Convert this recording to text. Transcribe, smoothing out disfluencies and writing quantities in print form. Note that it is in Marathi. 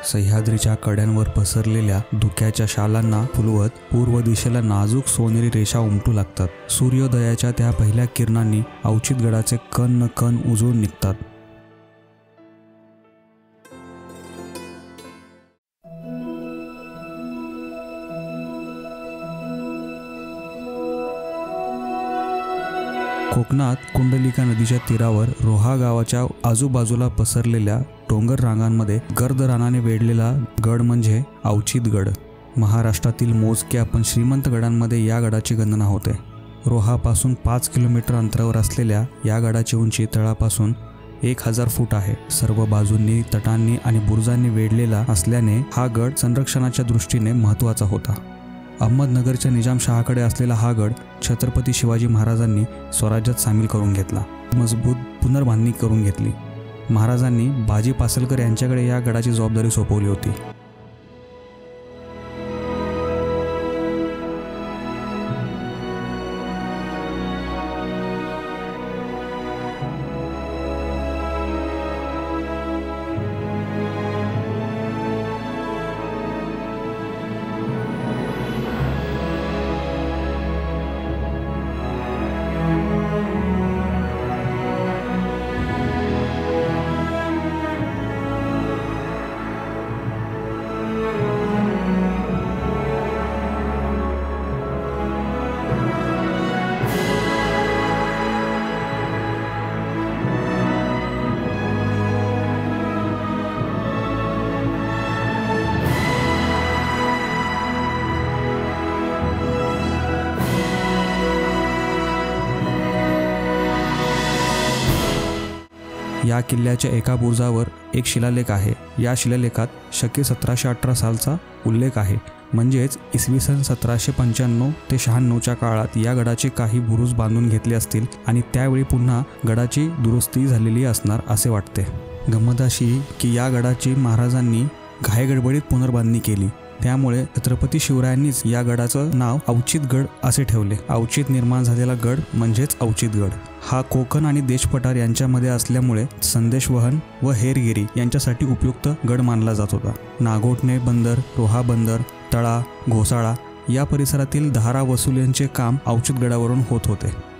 सह्याद्रीच्या कड्यांवर पसरलेल्या धुक्याच्या शालांना फुलवत पूर्व दिशेला नाजूक सोनेरी रेषा उमटू लागतात. सूर्योदयाच्या त्या पहिल्या किरणांनी अवचितगडाचे कण न कण उजळून निघतात. कोकणात कुंडलिका नदीच्या तीरावर रोहा गावाच्या आजूबाजूला पसरलेल्या डोंगर रांगांमध्ये गर्द रानाने वेढलेला गड म्हणजे अवचितगड. महाराष्ट्रातील मोजक्या पण श्रीमंत गडांमध्ये या गडाची गणना होते. रोहापासून 5 किलोमीटर अंतरावर असलेल्या या गडाची उंची तळापासून 1000 फूट आहे. सर्व बाजूंनी तटांनी आणि बुरुजांनी वेढलेला असल्याने हा गड संरक्षणाच्या दृष्टीने महत्त्वाचा होता. अहमदनगरच्या निजामशहाकडे असलेला हा गड छत्रपती शिवाजी महाराजांनी स्वराज्यात सामील करून घेतला. मजबूत पुनर्बांधणी करून घेतली. महाराजांनी बाजी पासलकर यांच्याकडे या गडाची जबाबदारी सोपवली होती. या किल्ल्याच्या एका बुरुजावर एक शिलालेख आहे. या शिलालेखात शके 1718 सालचा उल्लेख आहे. म्हणजेच इसवी सन 1795 ते 96च्या काळात या गडाचे काही बुरुज बांधून घेतले असतील आणि त्यावेळी पुन्हा गडाची दुरुस्ती झालेली असणार असे वाटते. गंमत अशी की या गडाची महाराजांनी घाईगडबडीत पुनर्बांधणी केली. त्यामुळे छत्रपती शिवरायांनीच या गडाचं नाव अवचितगड असे ठेवले. अवचित निर्माण झालेला गड म्हणजेच अवचितगड. हा कोकण आणि देशपठार यांच्यामध्ये असल्यामुळे संदेशवहन व हेरगिरी यांच्यासाठी उपयुक्त गड मानला जात होता. नागोठणे बंदर, रोहा बंदर, तळा, घोसाळा या परिसरातील धारा वसुलींचे काम अवचितगडावरून होत होते.